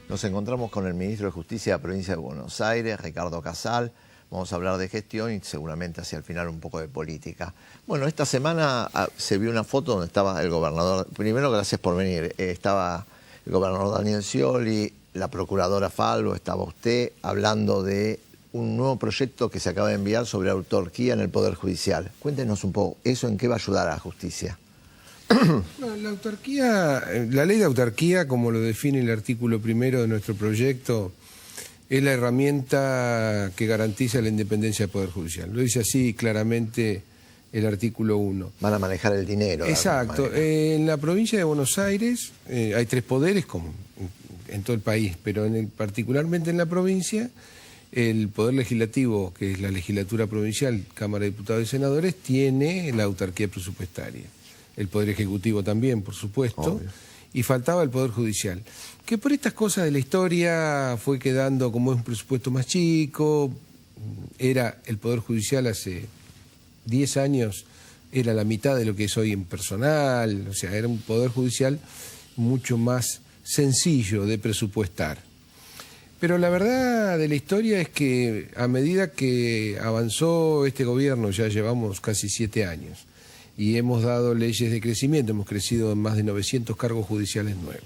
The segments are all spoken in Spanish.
Nos encontramos con el ministro de Justicia de la provincia de Buenos Aires, Ricardo Casal. Vamos a hablar de gestión y seguramente hacia el final un poco de política. Bueno, esta semana se vio una foto donde estaba el gobernador. Primero, gracias por venir. Estaba el gobernador Daniel Scioli, la procuradora Falvo, estaba usted hablando de un nuevo proyecto que se acaba de enviar sobre autarquía en el Poder Judicial. Cuéntenos un poco, ¿eso en qué va a ayudar a la justicia? No, la ley de autarquía, como lo define el artículo primero de nuestro proyecto, es la herramienta que garantiza la independencia del Poder Judicial. Lo dice así claramente el artículo 1. Van a manejar el dinero. Exacto. En la provincia de Buenos Aires hay tres poderes, como en todo el país, pero particularmente en la provincia, el Poder Legislativo, que es la legislatura provincial, Cámara de Diputados y Senadores, tiene la autarquía presupuestaria. El Poder Ejecutivo también, por supuesto, obvio. Y faltaba el Poder Judicial, que por estas cosas de la historia fue quedando como un presupuesto más chico. Era el Poder Judicial hace 10 años, era la mitad de lo que es hoy en personal, o sea, era un Poder Judicial mucho más sencillo de presupuestar. Pero la verdad de la historia es que a medida que avanzó este gobierno, ya llevamos casi 7 años, y hemos dado leyes de crecimiento, hemos crecido en más de 900 cargos judiciales nuevos.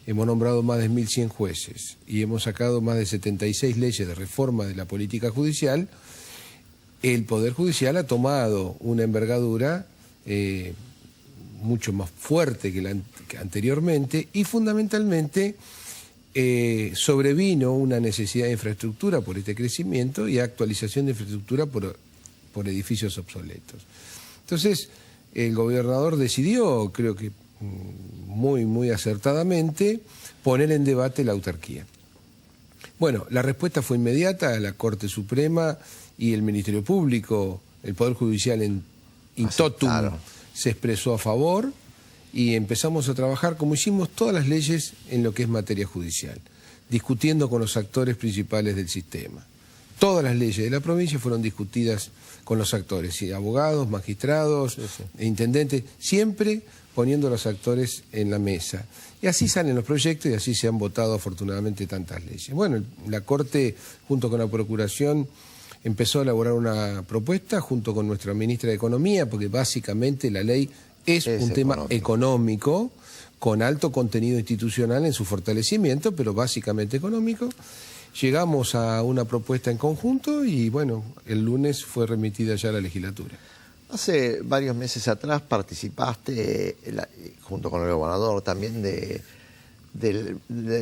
Hemos nombrado más de 1.100 jueces y hemos sacado más de 76 leyes de reforma de la política judicial. El Poder Judicial ha tomado una envergadura mucho más fuerte que anteriormente y fundamentalmente sobrevino una necesidad de infraestructura por este crecimiento y actualización de infraestructura por edificios obsoletos. Entonces, el gobernador decidió, creo que muy acertadamente, poner en debate la autarquía. Bueno, la respuesta fue inmediata. La Corte Suprema y el Ministerio Público, el Poder Judicial in totum, se expresó a favor y empezamos a trabajar como hicimos todas las leyes en lo que es materia judicial, discutiendo con los actores principales del sistema. Todas las leyes de la provincia fueron discutidas con los actores, abogados, magistrados, intendentes, siempre poniendo a los actores en la mesa. Y así salen los proyectos y así se han votado afortunadamente tantas leyes. Bueno, la Corte, junto con la Procuración, empezó a elaborar una propuesta junto con nuestra ministra de Economía, porque básicamente la ley es un tema económico, con alto contenido institucional en su fortalecimiento, pero básicamente económico. Llegamos a una propuesta en conjunto y, bueno, el lunes fue remitida ya a la legislatura. Hace varios meses atrás participaste, junto con el gobernador, también de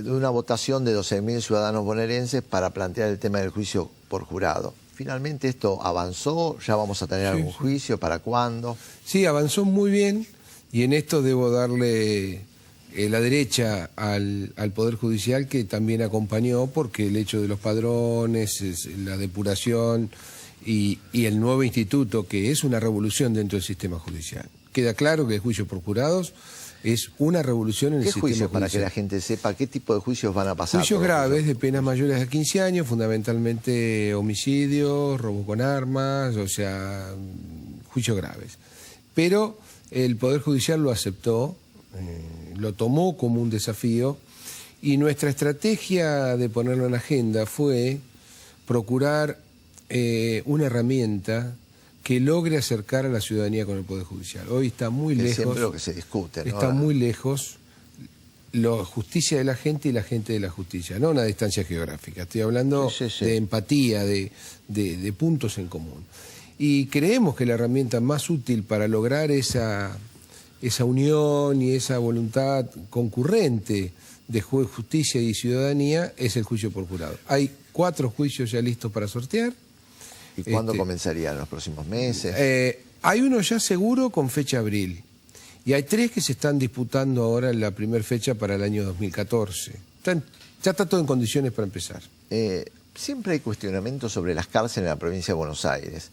una votación de 12.000 ciudadanos bonaerenses para plantear el tema del juicio por jurado. ¿Finalmente esto avanzó? ¿Ya vamos a tener algún juicio? ¿Para cuándo? Sí, avanzó muy bien y en esto debo darle la derecha al Poder Judicial, que también acompañó, porque el hecho de los padrones, la depuración y el nuevo instituto, que es una revolución dentro del sistema judicial. Queda claro que el juicio por jurados es una revolución en el sistema judicial. Para que la gente sepa qué tipo de juicios van a pasar. Juicios graves, de penas mayores a 15 años, fundamentalmente homicidios, robo con armas, o sea, juicios graves. Pero el Poder Judicial lo aceptó, lo tomó como un desafío y nuestra estrategia de ponerlo en la agenda fue procurar una herramienta que logre acercar a la ciudadanía con el Poder Judicial. Hoy está muy lejos. Es siempre lo que se discute, ¿no? Está muy lejos la justicia de la gente y la gente de la justicia, no una distancia geográfica. Estoy hablando de empatía, de puntos en común. Y creemos que la herramienta más útil para lograr esa unión y esa voluntad concurrente de justicia y ciudadanía es el juicio por jurado. Hay 4 juicios ya listos para sortear. ¿Y cuándo comenzarían? ¿En los próximos meses? Hay uno ya seguro con fecha abril. Y hay 3 que se están disputando ahora en la primera fecha para el año 2014. Ya está todo en condiciones para empezar. Siempre hay cuestionamientos sobre las cárceles en la provincia de Buenos Aires.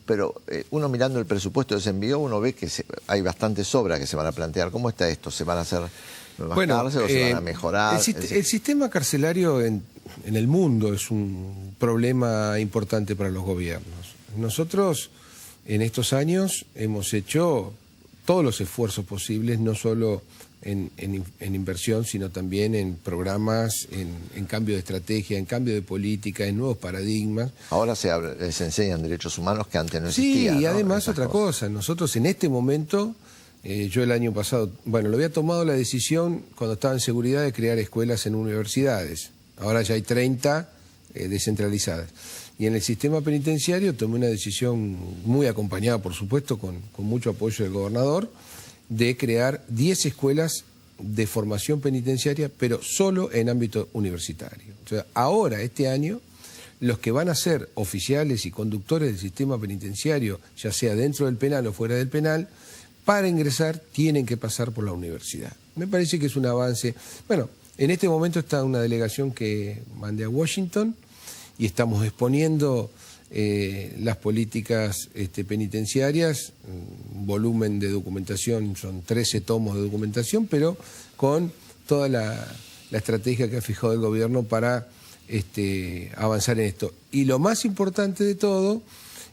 Pero uno mirando el presupuesto que se envió, uno ve que hay bastantes obras que se van a plantear. ¿Cómo está esto? ¿Se van a hacer nuevas cárceles o se van a mejorar? El sistema carcelario en el mundo es un problema importante para los gobiernos. Nosotros en estos años hemos hecho todos los esfuerzos posibles, no solo en inversión, sino también en programas, en cambio de estrategia, en cambio de política, en nuevos paradigmas. Ahora les enseñan derechos humanos que antes no existían. Sí, y ¿no? además Esas otra cosas. cosa, nosotros en este momento, yo el año pasado, bueno, lo había tomado la decisión cuando estaba en seguridad de crear escuelas en universidades. Ahora ya hay 30 descentralizadas. Y en el sistema penitenciario tomé una decisión muy acompañada, por supuesto, con mucho apoyo del gobernador, de crear 10 escuelas de formación penitenciaria, pero solo en ámbito universitario. O sea, ahora, este año, los que van a ser oficiales y conductores del sistema penitenciario, ya sea dentro del penal o fuera del penal, para ingresar tienen que pasar por la universidad. Me parece que es un avance. Bueno, en este momento está una delegación que mandé a Washington y estamos exponiendo las políticas penitenciarias, un volumen de documentación, son 13 tomos de documentación, pero con toda la estrategia que ha fijado el gobierno para avanzar en esto. Y lo más importante de todo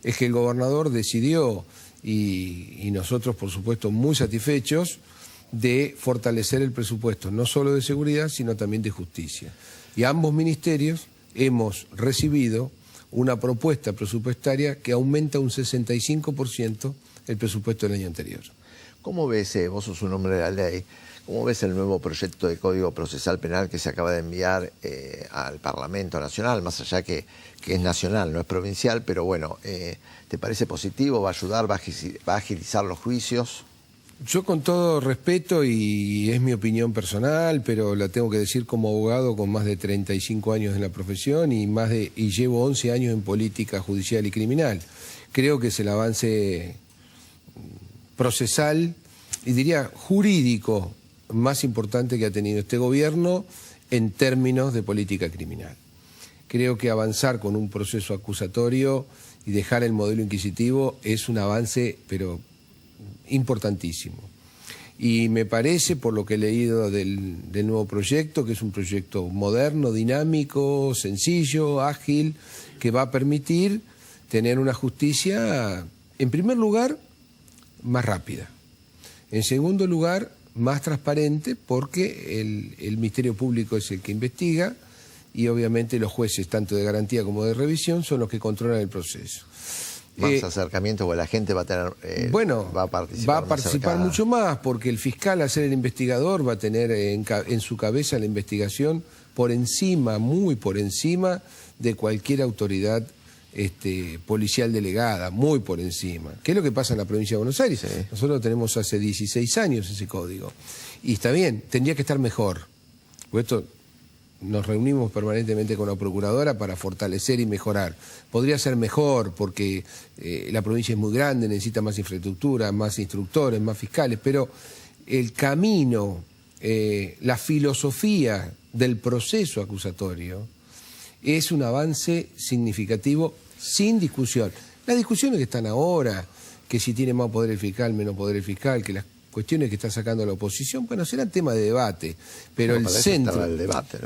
es que el gobernador decidió, y nosotros por supuesto muy satisfechos, de fortalecer el presupuesto, no solo de seguridad, sino también de justicia. Y ambos ministerios hemos recibido una propuesta presupuestaria que aumenta un 65% el presupuesto del año anterior. ¿Cómo ves, vos sos un hombre de la ley, cómo ves el nuevo proyecto de Código Procesal Penal que se acaba de enviar al Parlamento Nacional, más allá que es nacional, no es provincial, pero bueno, ¿te parece positivo? ¿Va a ayudar? ¿Va a agilizar los juicios? Yo con todo respeto, y es mi opinión personal, pero la tengo que decir como abogado con más de 35 años en la profesión y llevo 11 años en política judicial y criminal. Creo que es el avance procesal y diría jurídico más importante que ha tenido este gobierno en términos de política criminal. Creo que avanzar con un proceso acusatorio y dejar el modelo inquisitivo es un avance, pero importantísimo. Y me parece, por lo que he leído del nuevo proyecto, que es un proyecto moderno, dinámico, sencillo, ágil, que va a permitir tener una justicia, en primer lugar, más rápida. En segundo lugar, más transparente, porque el Ministerio Público es el que investiga y obviamente los jueces, tanto de garantía como de revisión, son los que controlan el proceso. Más acercamiento, porque la gente va a tener, va a participar mucho más, porque el fiscal, al ser el investigador, va a tener en su cabeza la investigación por encima, muy por encima de cualquier autoridad policial delegada, muy por encima. ¿Qué es lo que pasa en la provincia de Buenos Aires? Sí. Nosotros lo tenemos hace 16 años ese código. Y está bien, tendría que estar mejor. Porque esto, nos reunimos permanentemente con la procuradora para fortalecer y mejorar. Podría ser mejor porque la provincia es muy grande, necesita más infraestructura, más instructores, más fiscales, pero el camino, la filosofía del proceso acusatorio es un avance significativo sin discusión. Las discusiones que están ahora, que si tiene más poder el fiscal, menos poder el fiscal, que las cuestiones que está sacando la oposición, bueno, serán tema de debate, pero el centro,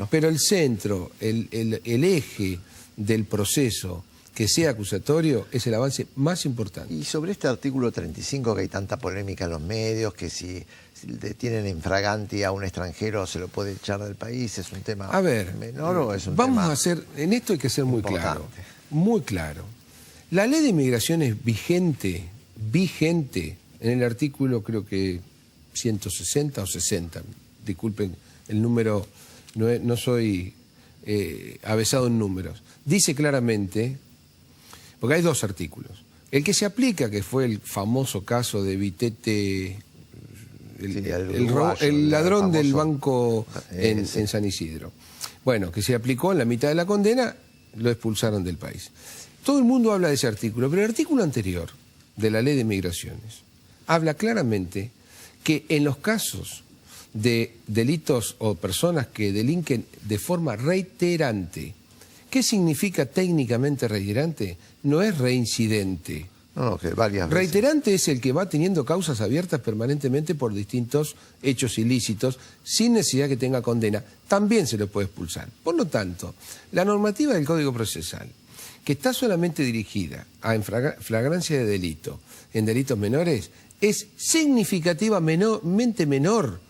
pero el centro, el eje del proceso que sea acusatorio es el avance más importante. Y sobre este artículo 35, que hay tanta polémica en los medios, que si detienen en fraganti a un extranjero se lo puede echar del país, ¿es un tema menor o es un tema? Vamos a hacer, en esto hay que ser muy claro, muy claro. La ley de inmigración es vigente en el artículo, creo que 160 o 60, disculpen el número, no soy avesado en números. Dice claramente, porque hay dos artículos, el que se aplica, que fue el famoso caso de Vitete, el ladrón del banco en San Isidro. Bueno, que se aplicó en la mitad de la condena, lo expulsaron del país. Todo el mundo habla de ese artículo, pero el artículo anterior de la ley de migraciones habla claramente que en los casos de delitos o personas que delinquen de forma reiterante, ¿qué significa técnicamente reiterante? No es reincidente. No, que varias veces. Reiterante es el que va teniendo causas abiertas permanentemente por distintos hechos ilícitos, sin necesidad que tenga condena. También se lo puede expulsar. Por lo tanto, la normativa del Código Procesal, que está solamente dirigida a flagrancia de delito en delitos menores, es significativamente menor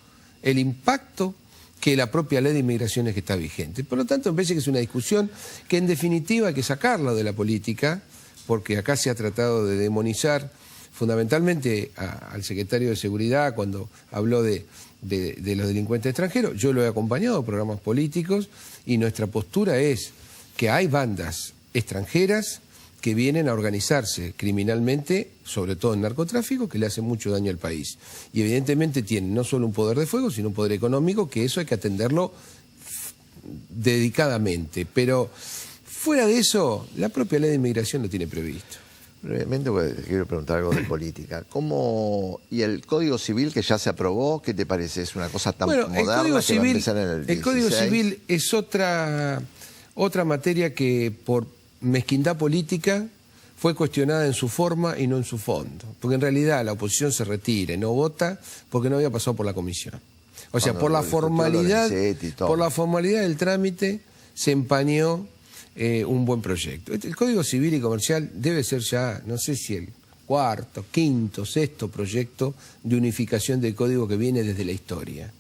el impacto que la propia ley de inmigraciones que está vigente. Por lo tanto, me parece que es una discusión que en definitiva hay que sacarla de la política, porque acá se ha tratado de demonizar fundamentalmente al secretario de Seguridad cuando habló de los delincuentes extranjeros. Yo lo he acompañado a programas políticos y nuestra postura es que hay bandas extranjeras que vienen a organizarse criminalmente, sobre todo en narcotráfico, que le hace mucho daño al país. Y evidentemente tienen no solo un poder de fuego, sino un poder económico, que eso hay que atenderlo dedicadamente. Pero fuera de eso, la propia ley de inmigración lo tiene previsto. Brevemente, porque quiero preguntar algo de política. ¿Cómo, y el Código Civil que ya se aprobó, qué te parece? ¿Es una cosa tan moderna que va a empezar en el 16? El Código Civil es otra materia que por mezquindad política fue cuestionada en su forma y no en su fondo. Porque en realidad la oposición se retira y no vota porque no había pasado por la comisión. O sea, por la formalidad del trámite se empañó un buen proyecto. El Código Civil y Comercial debe ser ya, no sé si el cuarto, quinto, sexto proyecto de unificación del código que viene desde la historia.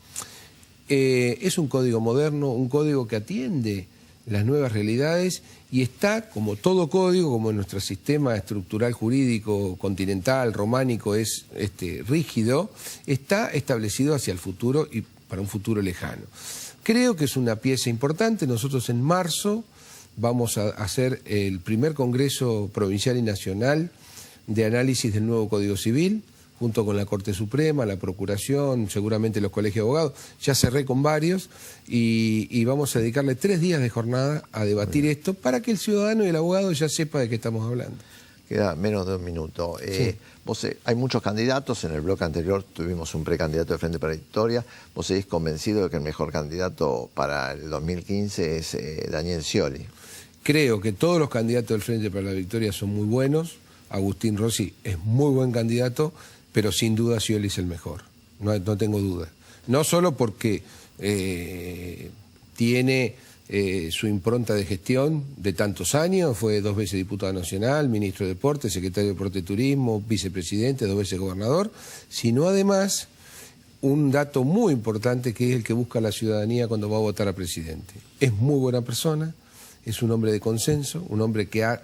Es un código moderno, un código que atiende las nuevas realidades y está, como todo código, como en nuestro sistema estructural jurídico continental, románico, es rígido, está establecido hacia el futuro y para un futuro lejano. Creo que es una pieza importante. Nosotros en marzo vamos a hacer el primer Congreso Provincial y Nacional de análisis del nuevo Código Civil, junto con la Corte Suprema, la Procuración, seguramente los colegios de abogados. Ya cerré con varios y vamos a dedicarle 3 días de jornada a debatir esto para que el ciudadano y el abogado ya sepa de qué estamos hablando. Queda menos de un minuto. Sí. Hay muchos candidatos. En el bloque anterior tuvimos un precandidato de Frente para la Victoria. ¿Vos seguís convencido de que el mejor candidato para el 2015 es Daniel Scioli? Creo que todos los candidatos del Frente para la Victoria son muy buenos. Agustín Rossi es muy buen candidato, pero sin duda Scioli es el mejor. No tengo duda. No solo porque tiene su impronta de gestión de tantos años, fue 2 veces diputado nacional, ministro de Deportes, secretario de Deporte y Turismo, vicepresidente, 2 veces gobernador, sino además un dato muy importante que es el que busca la ciudadanía cuando va a votar a presidente. Es muy buena persona, es un hombre de consenso, un hombre que ha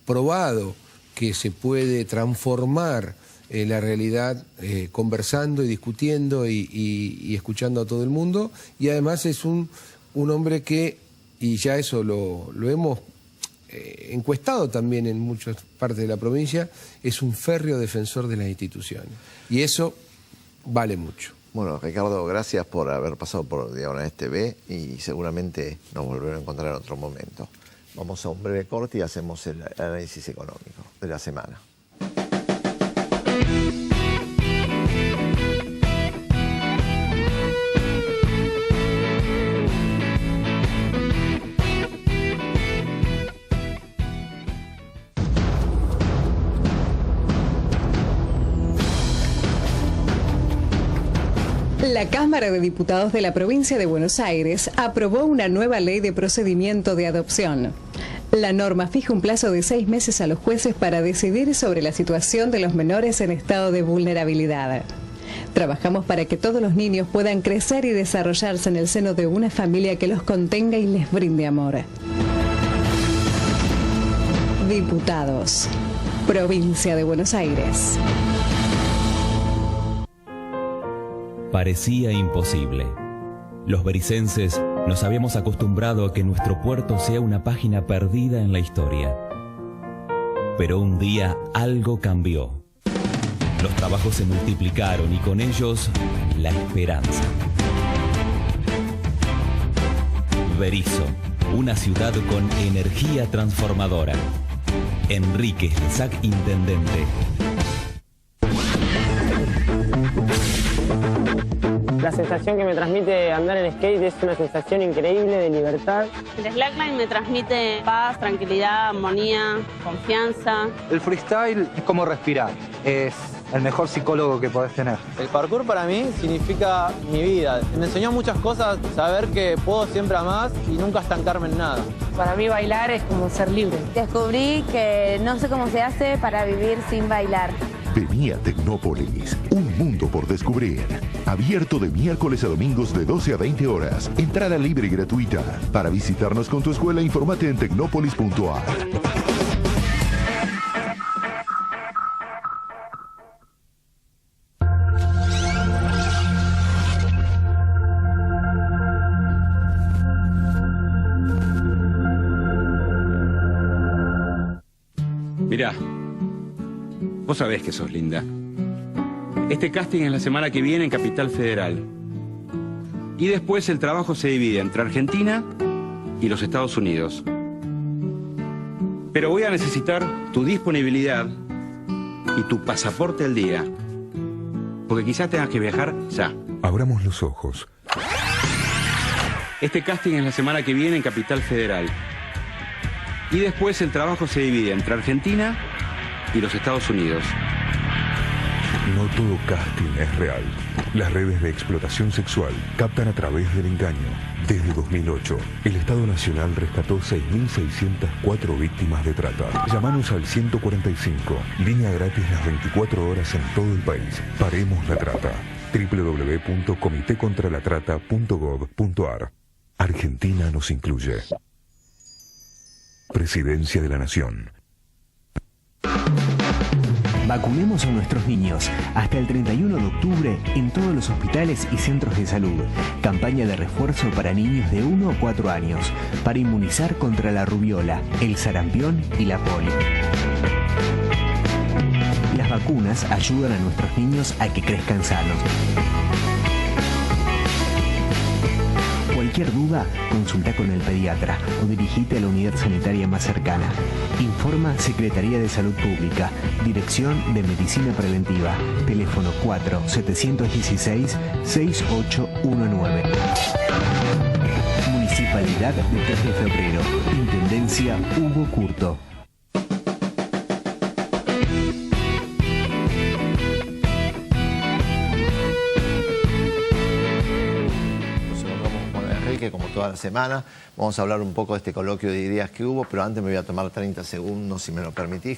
probado que se puede transformar la realidad conversando y discutiendo y escuchando a todo el mundo, y además es un hombre que, y ya eso lo hemos encuestado también en muchas partes de la provincia, es un férreo defensor de las instituciones, y eso vale mucho. Bueno, Ricardo, gracias por haber pasado por Diagonales TV y seguramente nos volveremos a encontrar en otro momento. Vamos a un breve corte y hacemos el análisis económico de la semana. La Cámara de Diputados de la Provincia de Buenos Aires aprobó una nueva ley de procedimiento de adopción. La norma fija un plazo de 6 meses a los jueces para decidir sobre la situación de los menores en estado de vulnerabilidad. Trabajamos para que todos los niños puedan crecer y desarrollarse en el seno de una familia que los contenga y les brinde amor. Diputados, Provincia de Buenos Aires. Parecía imposible. Los bericenses nos habíamos acostumbrado a que nuestro puerto sea una página perdida en la historia. Pero un día algo cambió. Los trabajos se multiplicaron y con ellos la esperanza. Berisso, una ciudad con energía transformadora. Enrique Lesac, intendente. La sensación que me transmite andar en skate es una sensación increíble de libertad. El slackline me transmite paz, tranquilidad, armonía, confianza. El freestyle es como respirar, es el mejor psicólogo que podés tener. El parkour para mí significa mi vida. Me enseñó muchas cosas, saber que puedo siempre a más y nunca estancarme en nada. Para mí bailar es como ser libre. Descubrí que no sé cómo se hace para vivir sin bailar. Vení a Tecnópolis, un mundo por descubrir. Abierto de miércoles a domingos de 12 a 20 horas. Entrada libre y gratuita. Para visitarnos con tu escuela, informate en tecnopolis.ar. Mirá, vos sabés que sos linda. Este casting es la semana que viene en Capital Federal. Y después el trabajo se divide entre Argentina y los Estados Unidos. Pero voy a necesitar tu disponibilidad y tu pasaporte al día. Porque quizás tengas que viajar ya. Abramos los ojos. Este casting es la semana que viene en Capital Federal. Y después el trabajo se divide entre Argentina y los Estados Unidos. No todo casting es real. Las redes de explotación sexual captan a través del engaño. Desde 2008, el Estado Nacional rescató 6.604 víctimas de trata. Llámanos al 145, línea gratis las 24 horas en todo el país. Paremos la trata. www.comitecontralatrata.gov.ar. Argentina nos incluye. Presidencia de la Nación. Vacunemos a nuestros niños hasta el 31 de octubre en todos los hospitales y centros de salud. Campaña de refuerzo para niños de 1 a 4 años para inmunizar contra la rubiola, el sarampión y la polio. Las vacunas ayudan a nuestros niños a que crezcan sanos. Cualquier duda, consulta con el pediatra o dirigite a la unidad sanitaria más cercana. Informa Secretaría de Salud Pública, Dirección de Medicina Preventiva, teléfono 4-716-6819. Municipalidad de 3 de Febrero, Intendencia Hugo Curto. Como toda la semana, vamos a hablar un poco de este coloquio de ideas que hubo, pero antes me voy a tomar 30 segundos, si me lo permitís,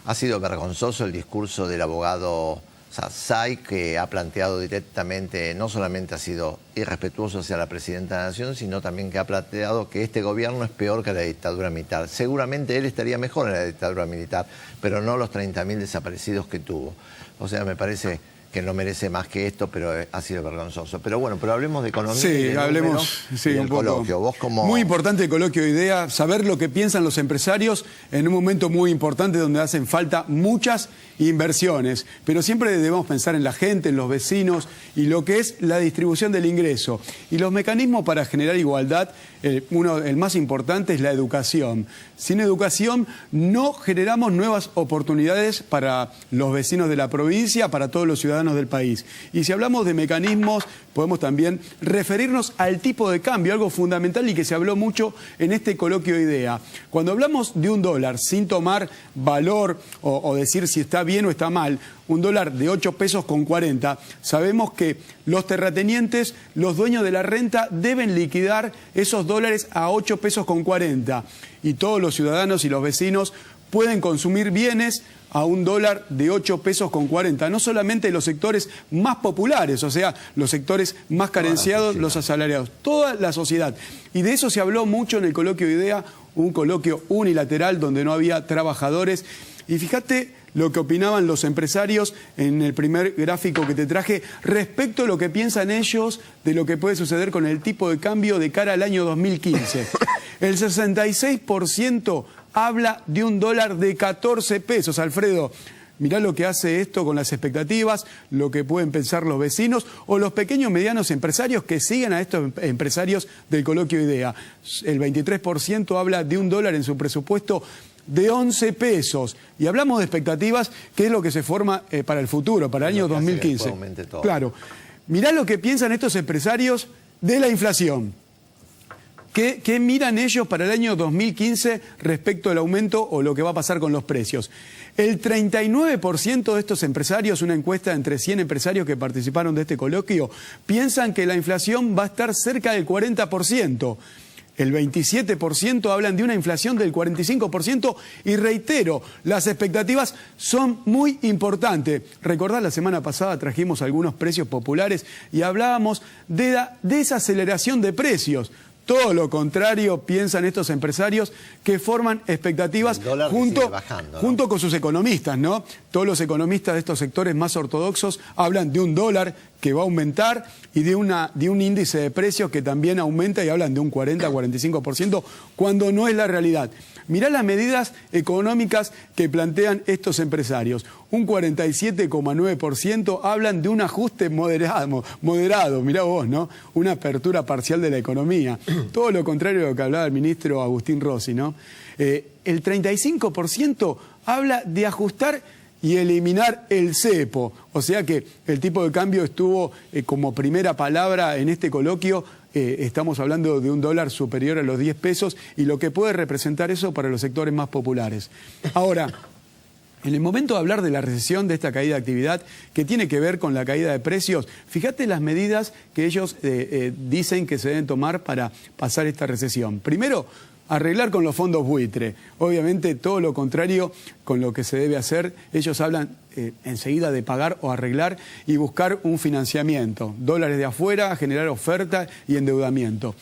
ha sido vergonzoso el discurso del abogado Sassay, que ha planteado directamente, no solamente ha sido irrespetuoso hacia la Presidenta de la Nación, sino también que ha planteado que este gobierno es peor que la dictadura militar. Seguramente él estaría mejor en la dictadura militar, pero no los 30.000 desaparecidos que tuvo. O sea, me parece que no merece más que esto, pero ha sido vergonzoso. Pero bueno, pero hablemos de economía. Sí, hablemos un poco. Coloquio. Vos como... Muy importante el coloquio de idea, saber lo que piensan los empresarios en un momento muy importante donde hacen falta muchas inversiones. Pero siempre debemos pensar en la gente, en los vecinos y lo que es la distribución del ingreso. Y los mecanismos para generar igualdad, el más importante es la educación. Sin educación no generamos nuevas oportunidades para los vecinos de la provincia, para todos los ciudadanos del país. Y si hablamos de mecanismos, podemos también referirnos al tipo de cambio, algo fundamental y que se habló mucho en este coloquio de idea. Cuando hablamos de un dólar, sin tomar valor o decir si está bien o está mal, un dólar de 8 pesos con 40, sabemos que los terratenientes, los dueños de la renta, deben liquidar esos dólares a 8 pesos con 40. Y todos los ciudadanos y los vecinos pueden consumir bienes a un dólar de 8 pesos con 40. No solamente los sectores más populares, o sea, los sectores más carenciados, los asalariados, toda la sociedad. Y de eso se habló mucho en el coloquio de idea, un coloquio unilateral donde no había trabajadores. Y fíjate lo que opinaban los empresarios en el primer gráfico que te traje respecto a lo que piensan ellos de lo que puede suceder con el tipo de cambio de cara al año 2015. El 66% habla de un dólar de 14 pesos, Alfredo. Mirá lo que hace esto con las expectativas, lo que pueden pensar los vecinos o los pequeños y medianos empresarios que siguen a estos empresarios del coloquio IDEA. El 23% habla de un dólar en su presupuesto de 11 pesos. Y hablamos de expectativas, que es lo que se forma para el futuro, para el año 2015. Claro. mirá lo que piensan estos empresarios de la inflación. ¿Qué miran ellos para el año 2015 respecto al aumento o lo que va a pasar con los precios? El 39% de estos empresarios, una encuesta entre 100 empresarios que participaron de este coloquio, piensan que la inflación va a estar cerca del 40%. El 27% hablan de una inflación del 45% y reitero, las expectativas son muy importantes. Recordad, la semana pasada trajimos algunos precios populares y hablábamos de la desaceleración de precios. Todo lo contrario piensan estos empresarios que forman expectativas junto con sus economistas, ¿no? Todos los economistas de estos sectores más ortodoxos hablan de un dólar que va a aumentar y de un índice de precios que también aumenta y hablan de un 40-45% cuando no es la realidad. Mirá las medidas económicas que plantean estos empresarios. Un 47,9% hablan de un ajuste moderado, mirá vos, ¿no? Una apertura parcial de la economía. Todo lo contrario de lo que hablaba el ministro Agustín Rossi, ¿no? El 35% habla de ajustar y eliminar el cepo. O sea que el tipo de cambio estuvo como primera palabra en este coloquio. Estamos hablando de un dólar superior a los 10 pesos y lo que puede representar eso para los sectores más populares. Ahora, en el momento de hablar de la recesión, de esta caída de actividad, que tiene que ver con la caída de precios, fíjate las medidas que ellos dicen que se deben tomar para pasar esta recesión. Primero, arreglar con los fondos buitre. Obviamente todo lo contrario con lo que se debe hacer. Ellos hablan enseguida de pagar o arreglar y buscar un financiamiento. Dólares de afuera, generar oferta y endeudamiento.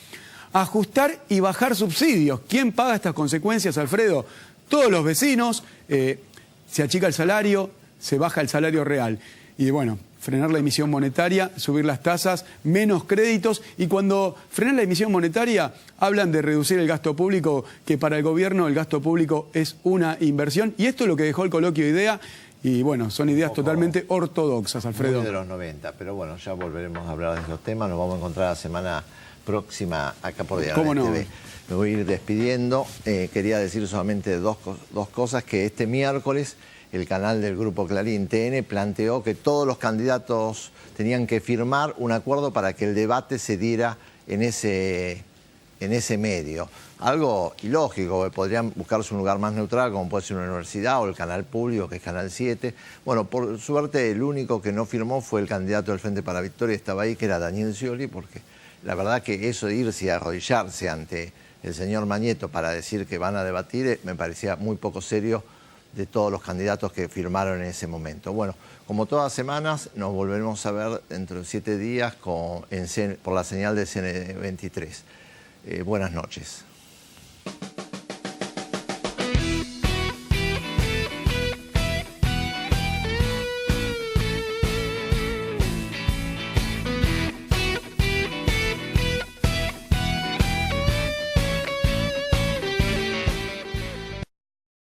Ajustar y bajar subsidios. ¿Quién paga estas consecuencias, Alfredo? Todos los vecinos. Se achica el salario, se baja el salario real. Y bueno, frenar la emisión monetaria, subir las tasas, menos créditos. Y cuando frenan la emisión monetaria, hablan de reducir el gasto público, que para el gobierno el gasto público es una inversión. Y esto es lo que dejó el coloquio IDEA. Y bueno, son ideas totalmente ortodoxas, Alfredo. Muy de los 90, pero bueno, ya volveremos a hablar de esos temas. Nos vamos a encontrar la semana próxima acá por Diario ¿Cómo no? TV. Me voy a ir despidiendo. Quería decir solamente dos cosas, que este miércoles el canal del Grupo Clarín TN planteó que todos los candidatos tenían que firmar un acuerdo para que el debate se diera en ese medio. Algo ilógico, podrían buscarse un lugar más neutral, como puede ser una universidad o el canal público, que es Canal 7. Bueno, por suerte, el único que no firmó fue el candidato del Frente para la Victoria, estaba ahí, que era Daniel Scioli, porque la verdad que eso de irse y arrodillarse ante el señor Mañeto para decir que van a debatir, me parecía muy poco serio de todos los candidatos que firmaron en ese momento. Bueno, como todas las semanas, nos volveremos a ver dentro de 7 días por la señal de CN23. Buenas noches.